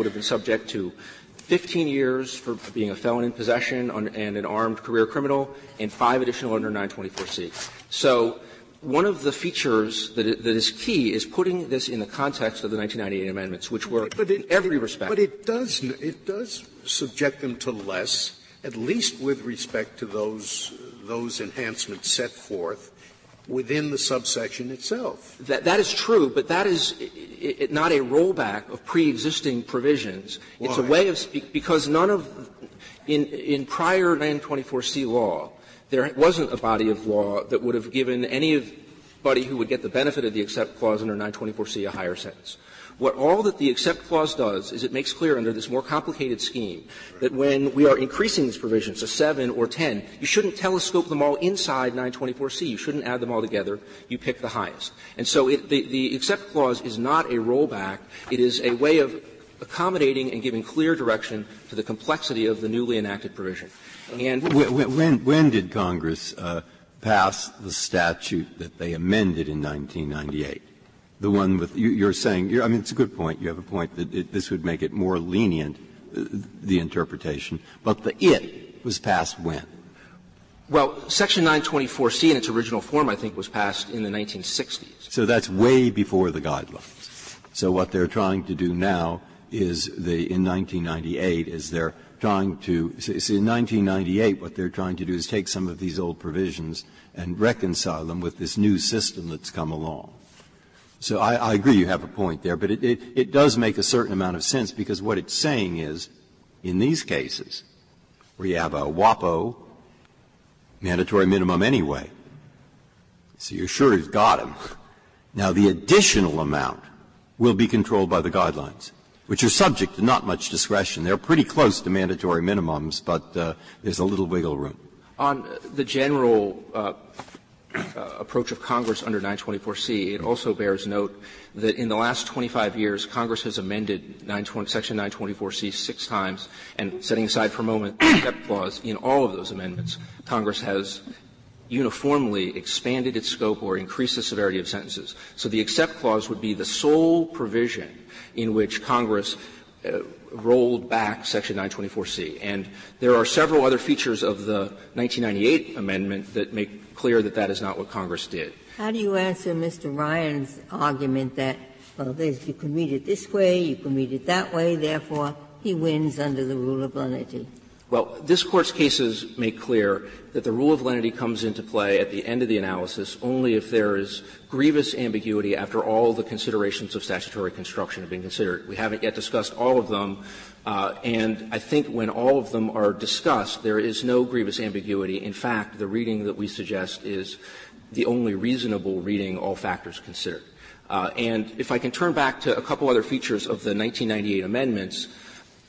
have been subject to 15 years for being a felon in possession and an armed career criminal, and 5 additional under 924C. So one of the features that is key is putting this in the context of the 1998 amendments, which were in every respect. But it does subject them to less, at least with respect to those enhancements set forth within the subsection itself. That is true, but that is not a rollback of pre-existing provisions. Why? It's a way of because none of in prior 924C law, there wasn't a body of law that would have given anybody who would get the benefit of the except clause under 924C a higher sentence. What all that the except clause does is it makes clear under this more complicated scheme that when we are increasing these provisions to 7 or 10, you shouldn't telescope them all inside 924C. You shouldn't add them all together. You pick the highest. And so the except clause is not a rollback. It is a way of accommodating and giving clear direction to the complexity of the newly enacted provision. And when did Congress pass the statute that they amended in 1998? The one with you're saying, I mean, it's a good point. You have a point that this would make it more lenient, the interpretation. But the it was passed when? Well, Section 924C in its original form, I think, was passed in the 1960s. So that's way before the guidelines. So what they're trying to do now is in 1998 is they're trying to see in 1998 what they're trying to do is take some of these old provisions and reconcile them with this new system that's come along. So I agree you have a point there, but it does make a certain amount of sense because what it's saying is, in these cases, where you have a WAPO, mandatory minimum anyway, so you're sure you've got him. Now, the additional amount will be controlled by the guidelines, which are subject to not much discretion. They're pretty close to mandatory minimums, but there's a little wiggle room. On the general approach of Congress under 924C, it also bears note that in the last 25 years, Congress has amended Section 924C 6 times, and setting aside for a moment the except clause, in all of those amendments, Congress has uniformly expanded its scope or increased the severity of sentences. So the except clause would be the sole provision in which Congress rolled back Section 924C. And there are several other features of the 1998 amendment that make clear that that is not what Congress did. How do you answer Mr. Ryan's argument that, well, you can read it this way, you can read it that way, therefore he wins under the rule of lenity? Well, this Court's cases make clear that the rule of lenity comes into play at the end of the analysis only if there is grievous ambiguity after all the considerations of statutory construction have been considered. We haven't yet discussed all of them, and I think when all of them are discussed, there is no grievous ambiguity. In fact, the reading that we suggest is the only reasonable reading, all factors considered. And if I can turn back to a couple other features of the 1998 amendments,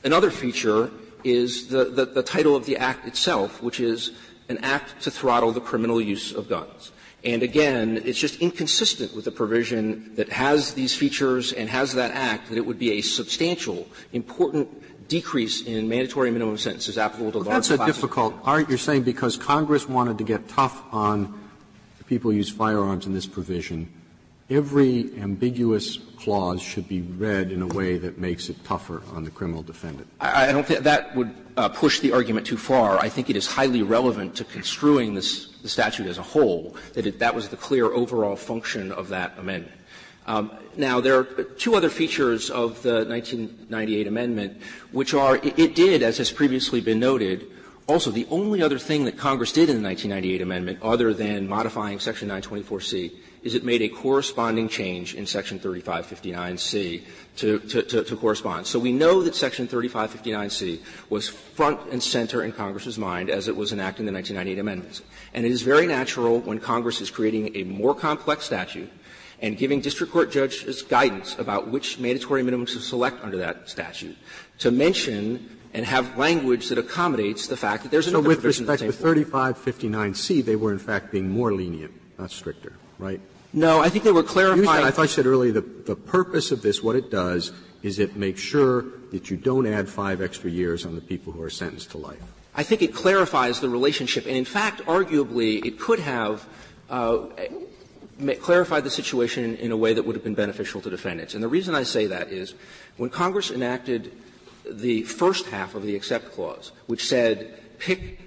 another feature is the title of the Act itself, which is an act to throttle the criminal use of guns. And again, it's just inconsistent with the provision that has these features and has that Act that it would be a substantial, important decrease in mandatory minimum sentences applicable to large classes. That's a difficult argument. You're saying because Congress wanted to get tough on people who use firearms in this provision, every ambiguous clause should be read in a way that makes it tougher on the criminal defendant. I don't think that would push the argument too far. I think it is highly relevant to construing the statute as a whole, that was the clear overall function of that amendment. Now, there are two other features of the 1998 amendment, which are it did, as has previously been noted, also the only other thing that Congress did in the 1998 amendment, other than modifying Section 924C, is it made a corresponding change in Section 3559C to correspond. So we know that Section 3559C was front and center in Congress's mind as it was enacting the 1998 amendments. And it is very natural when Congress is creating a more complex statute and giving district court judges guidance about which mandatory minimums to select under that statute, to mention and have language that accommodates the fact that there's another provision. So with respect to 3559C, they were in fact being more lenient, not stricter, right? No, I think they were clarifying. I thought you said earlier the purpose of this, what it does, is it makes sure that you don't add 5 extra years on the people who are sentenced to life. I think it clarifies the relationship, and in fact, arguably, it could have clarified the situation in a way that would have been beneficial to defendants. And the reason I say that is when Congress enacted the first half of the Except Clause, which said pick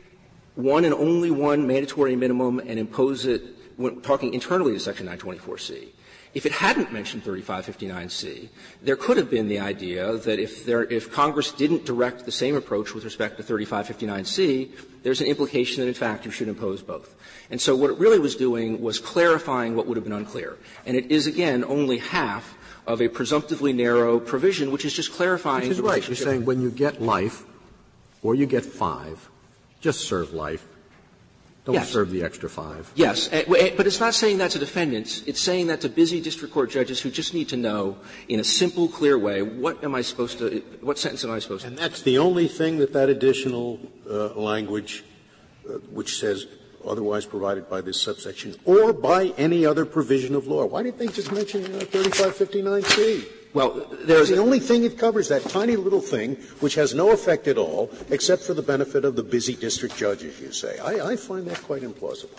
one and only one mandatory minimum and impose it when talking internally to Section 924C, if it hadn't mentioned 3559C, there could have been the idea that if Congress didn't direct the same approach with respect to 3559C, there's an implication that, in fact, you should impose both. And so what it really was doing was clarifying what would have been unclear. And it is, again, only half of a presumptively narrow provision, which is just clarifying. Which is right. You're saying when you get life or you get 5, just serve life. Don't serve the extra 5. Yes, but it's not saying that to defendants. It's saying that to busy district court judges who just need to know in a simple, clear way, what sentence am I supposed to? And that's the only thing that additional language, which says otherwise provided by this subsection or by any other provision of law. Why didn't they just mention 3559C? Well, there's the only thing it covers, that tiny little thing, which has no effect at all, except for the benefit of the busy district judges, you say. I find that quite implausible.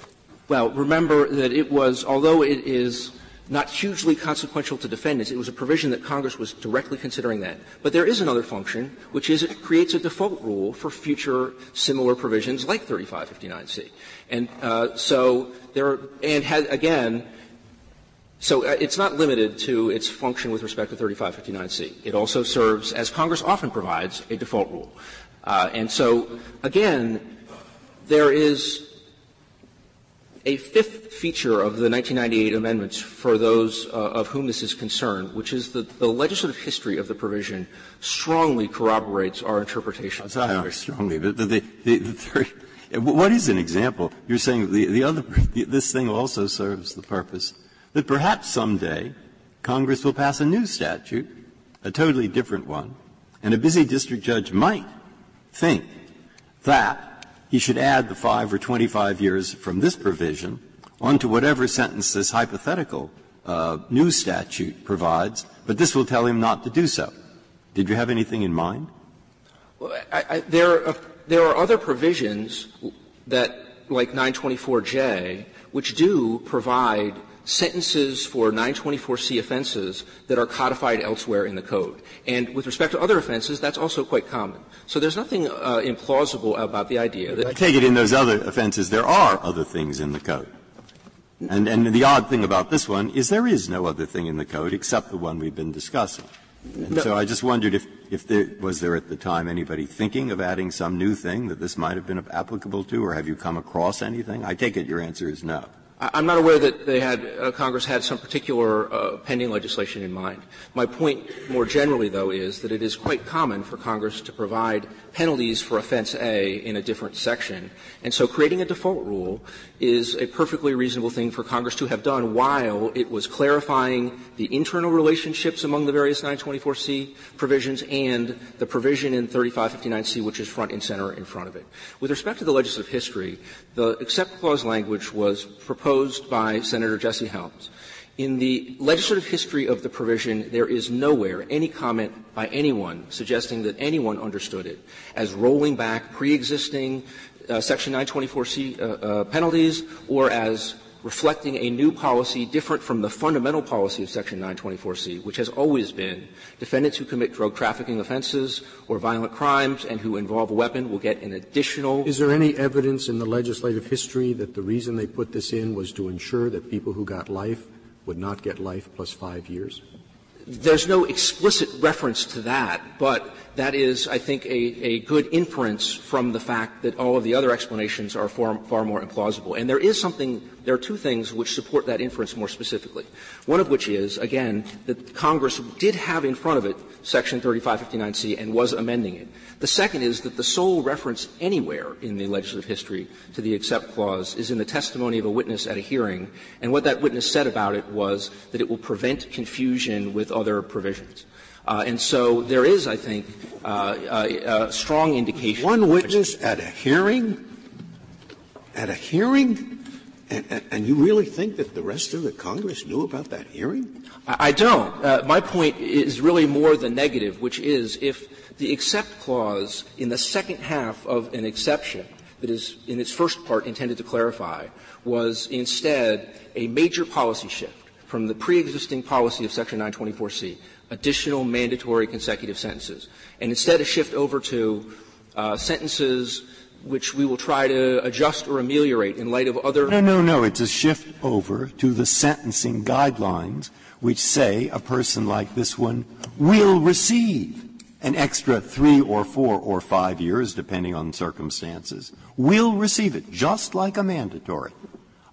Well, remember that it was, although it is not hugely consequential to defendants, it was a provision that Congress was directly considering that. But there is another function, which is it creates a default rule for future similar provisions like 3559C. And so there – and had, again – so it's not limited to its function with respect to 3559C. It also serves, as Congress often provides, a default rule. And so, again, there is a fifth feature of the 1998 amendments for those of whom this is concerned, which is that the legislative history of the provision strongly corroborates our interpretation. Strongly. What is an example? You're saying this thing also serves the purpose that perhaps someday Congress will pass a new statute, a totally different one, and a busy district judge might think that he should add the 5 or 25 years from this provision onto whatever sentence this hypothetical new statute provides, but this will tell him not to do so. Did you have anything in mind? Well, there are other provisions that, like 924J, which do provide sentences for 924C offenses that are codified elsewhere in the code. And with respect to other offenses, that's also quite common. So there's nothing implausible about the idea that — I take it in those other offenses there are other things in the code. And the odd thing about this one is there is no other thing in the code except the one we've been discussing. And so I just wondered if there was there at the time anybody thinking of adding some new thing that this might have been applicable to, or have you come across anything? I take it your answer is no. I'm not aware that they had Congress had some particular pending legislation in mind. My point more generally, though, is that it is quite common for Congress to provide penalties for offense A in a different section. And so creating a default rule is a perfectly reasonable thing for Congress to have done while it was clarifying the internal relationships among the various 924C provisions and the provision in 3559C, which is front and center in front of it. With respect to the legislative history, the Except Clause language was proposed by Senator Jesse Helms. In the legislative history of the provision, there is nowhere any comment by anyone suggesting that anyone understood it as rolling back pre-existing Section 924C penalties or as reflecting a new policy different from the fundamental policy of Section 924C, which has always been defendants who commit drug trafficking offenses or violent crimes and who involve a weapon will get an additional. Is there any evidence in the legislative history that the reason they put this in was to ensure that people who got life would not get life plus 5 years? There's no explicit reference to that, but that is, I think, a good inference from the fact that all of the other explanations are far more implausible. And there is something there are two things which support that inference more specifically. One of which is, again, that Congress did have in front of it Section 3559C and was amending it. The second is that the sole reference anywhere in the legislative history to the except clause is in the testimony of a witness at a hearing, and what that witness said about it was that it will prevent confusion with other provisions. And so there is, I think, a strong indication. One witness at a hearing? At a hearing? And you really think that the rest of the Congress knew about that hearing? I don't. My point is really more the negative, which is if the except clause in the second half of an exception that is in its first part intended to clarify was instead a major policy shift from the pre-existing policy of Section 924C, additional mandatory consecutive sentences, and instead a shift over to sentences which we will try to adjust or ameliorate in light of other. No. It's a shift over to the sentencing guidelines which say a person like this one will receive an extra 3 or 4 or 5 years, depending on circumstances, will receive it just like a mandatory,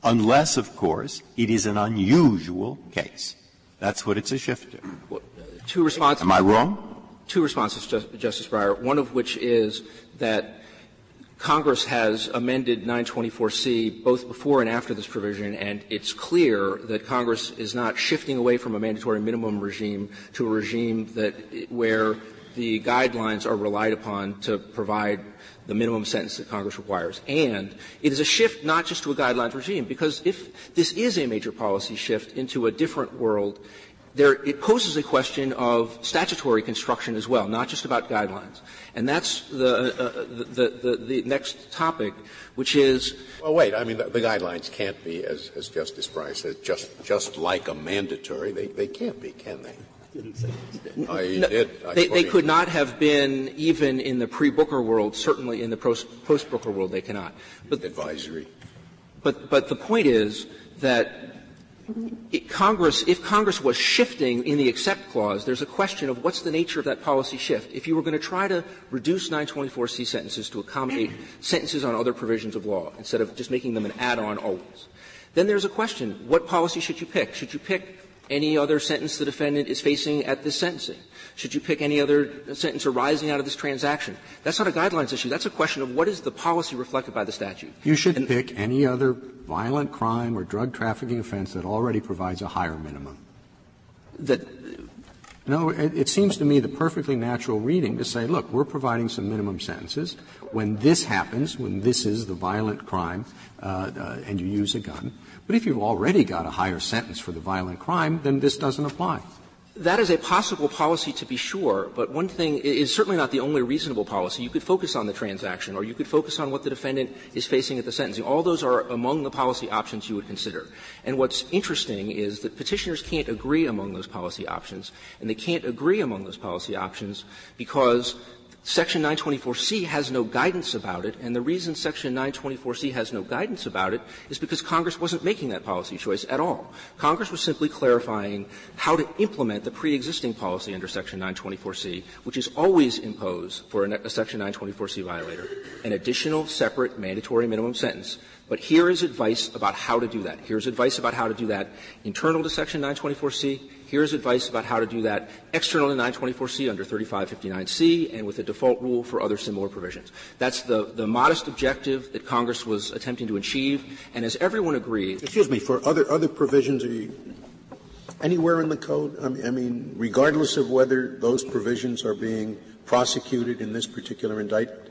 unless, of course, it is an unusual case. That's what it's a shift to. Well, two responses. Am I wrong? Two responses, Justice Breyer, one of which is that Congress has amended 924C both before and after this provision, and it's clear that Congress is not shifting away from a mandatory minimum regime to a regime where the guidelines are relied upon to provide the minimum sentence that Congress requires. And it is a shift not just to a guidelines regime, because if this is a major policy shift into a different world, it poses a question of statutory construction as well, not just about guidelines. And that's the next topic, which is. Well, wait. I mean, the guidelines can't be, as Justice Breyer said, just like a mandatory. They can't be, can they? They could not have been even in the pre-Booker world. Certainly in the post-Booker world, they cannot. But advisory. But the point is that if Congress was shifting in the except clause, there's a question of what's the nature of that policy shift. If you were going to try to reduce 924C sentences to accommodate sentences on other provisions of law instead of just making them an add-on always, then there's a question: what policy should you pick? Should you pick any other sentence the defendant is facing at this sentencing? Should you pick any other sentence arising out of this transaction? That's not a guidelines issue. That's a question of what is the policy reflected by the statute. You should pick any other violent crime or drug trafficking offense that already provides a higher minimum. No, it seems to me the perfectly natural reading to say, look, we're providing some minimum sentences. When this happens, when this is the violent crime, and you use a gun, but if you've already got a higher sentence for the violent crime, then this doesn't apply. That is a possible policy, to be sure, but one thing is certainly not the only reasonable policy. You could focus on the transaction, or you could focus on what the defendant is facing at the sentencing. All those are among the policy options you would consider. And what's interesting is that petitioners can't agree among those policy options, and they can't agree among those policy options because Section 924C has no guidance about it, and the reason Section 924C has no guidance about it is because Congress wasn't making that policy choice at all. Congress was simply clarifying how to implement the pre-existing policy under Section 924C, which is always impose for a Section 924C violator an additional separate mandatory minimum sentence. But here is advice about how to do that. Here's advice about how to do that internal to Section 924C. Here's advice about how to do that external to 924C under 3559C and with a default rule for other similar provisions. That's the modest objective that Congress was attempting to achieve, and as everyone agrees. Excuse me, for other provisions, are you anywhere in the code? I mean, regardless of whether those provisions are being prosecuted in this particular indictment?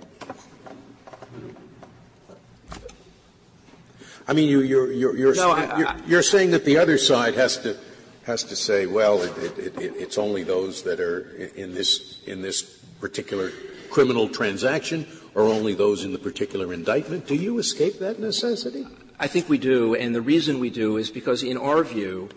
I mean, you're saying that the other side has to say, well, it's only those that are in this particular criminal transaction, or only those in the particular indictment. Do you escape that necessity? I think we do, and the reason we do is because, in our view,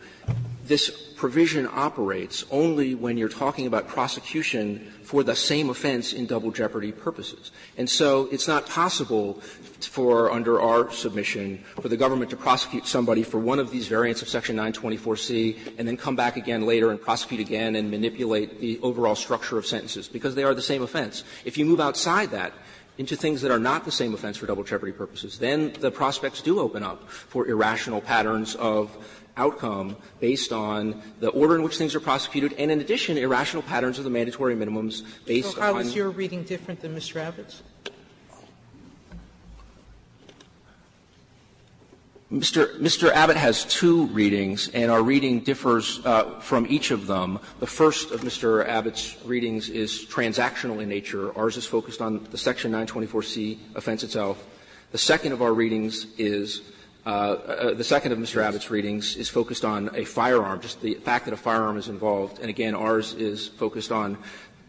this provision operates only when you're talking about prosecution for the same offense in double jeopardy purposes. And so it's not possible for, under our submission, for the government to prosecute somebody for one of these variants of Section 924C and then come back again later and prosecute again and manipulate the overall structure of sentences, because they are the same offense. If you move outside that, into things that are not the same offense for double jeopardy purposes, then the prospects do open up for irrational patterns of outcome based on the order in which things are prosecuted, and in addition, irrational patterns of the mandatory minimums based on. So how is your reading different than Mr. Abbott's? Mr. Abbott has two readings, and our reading differs from each of them. The first of Mr. Abbott's readings is transactional in nature. Ours is focused on the Section 924C offense itself. The second of our readings is the second of Mr. Abbott's readings is focused on a firearm, just the fact that a firearm is involved. And again, ours is focused on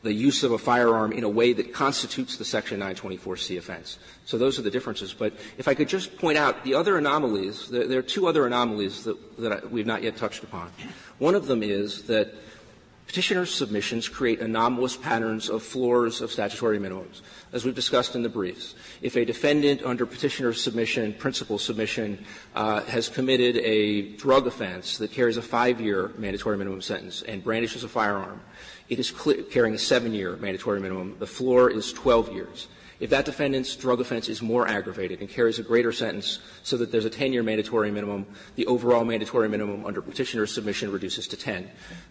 the use of a firearm in a way that constitutes the Section 924C offense. So those are the differences. But if I could just point out the other anomalies, there are two other anomalies that we've not yet touched upon. One of them is that petitioners' submissions create anomalous patterns of floors of statutory minimums, as we've discussed in the briefs. If a defendant under petitioner's submission, principal submission, has committed a drug offense that carries a 5-year mandatory minimum sentence and brandishes a firearm, it is carrying a 7-year mandatory minimum. The floor is 12 years. If that defendant's drug offense is more aggravated and carries a greater sentence so that there's a 10-year mandatory minimum, the overall mandatory minimum under petitioner's submission reduces to 10.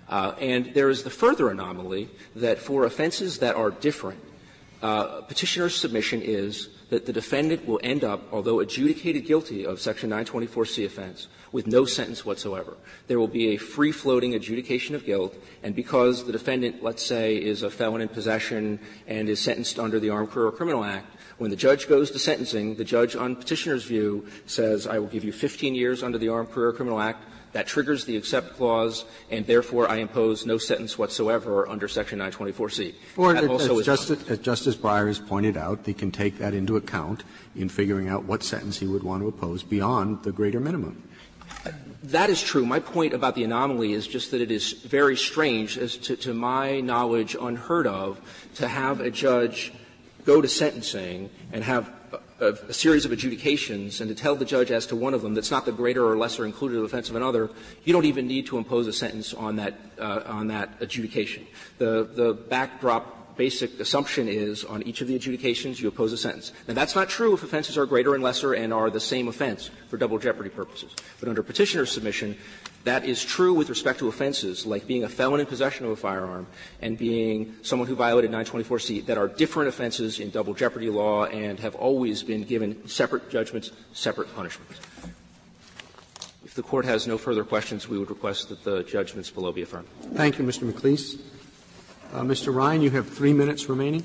And there is the further anomaly that for offenses that are different, petitioner's submission is that the defendant will end up, although adjudicated guilty of Section 924C offense, with no sentence whatsoever. There will be a free-floating adjudication of guilt, and because the defendant, let's say, is a felon in possession and is sentenced under the Armed Career Criminal Act, when the judge goes to sentencing, the judge on petitioner's view says, I will give you 15 years under the Armed Career Criminal Act. That triggers the accept clause, and therefore I impose no sentence whatsoever under Section 924C. Or, as Justice Breyer has pointed out, they can take that into account in figuring out what sentence he would want to oppose beyond the greater minimum. That is true. My point about the anomaly is just that it is very strange, as to my knowledge unheard of, to have a judge go to sentencing and have a series of adjudications and to tell the judge as to one of them that's not the greater or lesser included offense of another, you don't even need to impose a sentence on that adjudication. The backdrop basic assumption is on each of the adjudications you oppose a sentence. Now, that's not true if offenses are greater and lesser and are the same offense for double jeopardy purposes. But under petitioner's submission, that is true with respect to offenses like being a felon in possession of a firearm and being someone who violated 924C that are different offenses in double jeopardy law and have always been given separate judgments, separate punishments. If the Court has no further questions, we would request that the judgments below be affirmed. Thank you, Mr. McLeese. Mr. Ryan, you have 3 minutes remaining.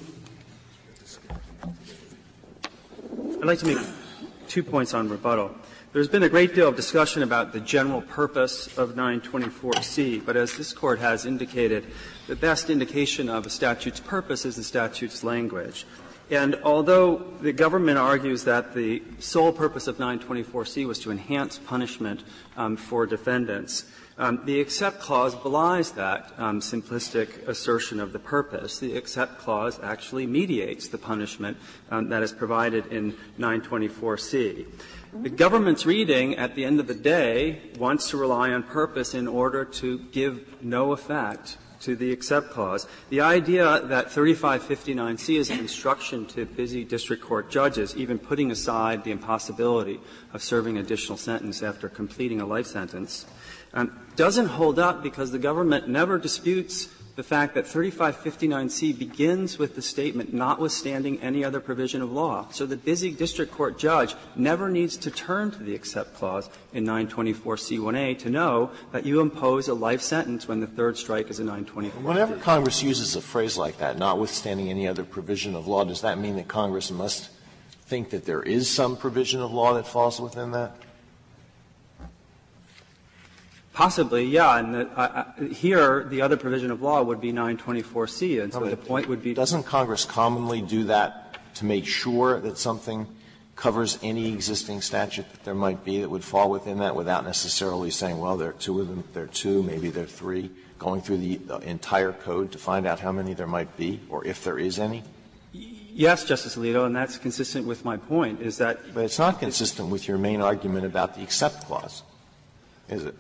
I'd like to make 2 points on rebuttal. There's been a great deal of discussion about the general purpose of 924C, but as this Court has indicated, the best indication of a statute's purpose is the statute's language. And although the government argues that the sole purpose of 924C was to enhance punishment for defendants, the accept clause belies that simplistic assertion of the purpose. The accept clause actually mediates the punishment that is provided in 924C. The government's reading, at the end of the day, wants to rely on purpose in order to give no effect to the accept clause. The idea that 3559C is an instruction to busy district court judges, even putting aside the impossibility of serving an additional sentence after completing a life sentence, doesn't hold up because the government never disputes the fact that 3559C begins with the statement notwithstanding any other provision of law. So the busy district court judge never needs to turn to the accept clause in 924C1A to know that you impose a life sentence when the third strike is a 924. Whenever Congress uses a phrase like that, notwithstanding any other provision of law, does that mean that Congress must think that there is some provision of law that falls within that? Possibly, yeah. And here, the other provision of law would be 924C, and so the point would be. Doesn't Congress commonly do that to make sure that something covers any existing statute that there might be that would fall within that without necessarily saying, well, there are two of them, there are two, maybe there are three, going through the entire code to find out how many there might be, or if there is any? Yes, Justice Alito, and that's consistent with my point, is that. But it's not consistent with your main argument about the accept clause, is it?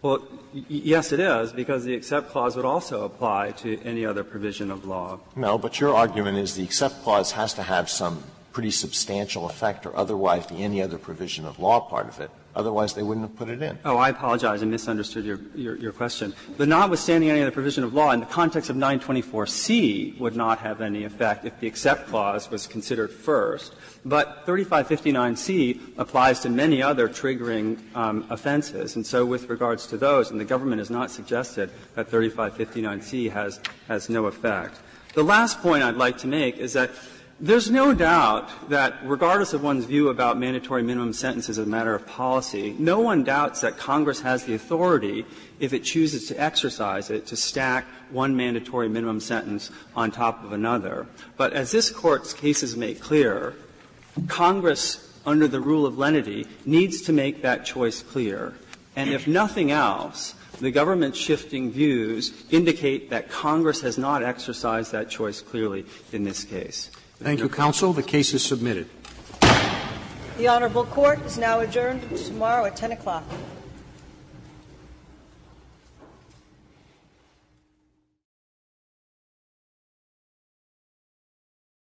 Well, yes, it is, because the except clause would also apply to any other provision of law. No, but your argument is the except clause has to have some pretty substantial effect, or otherwise the any other provision of law part of it. Otherwise, they wouldn't have put it in. Oh, I apologize. I misunderstood your question. But notwithstanding any other provision of law, in the context of 924C would not have any effect if the except clause was considered first. But 3559C applies to many other triggering offenses. And so with regards to those, and the government has not suggested that 3559C has no effect. The last point I'd like to make is that there's no doubt that regardless of one's view about mandatory minimum sentences as a matter of policy, no one doubts that Congress has the authority, if it chooses to exercise it, to stack one mandatory minimum sentence on top of another. But as this Court's cases make clear, Congress, under the rule of lenity, needs to make that choice clear. And if nothing else, the government's shifting views indicate that Congress has not exercised that choice clearly in this case. Thank you, counsel. The case is submitted. The Honorable Court is now adjourned tomorrow at 10 o'clock.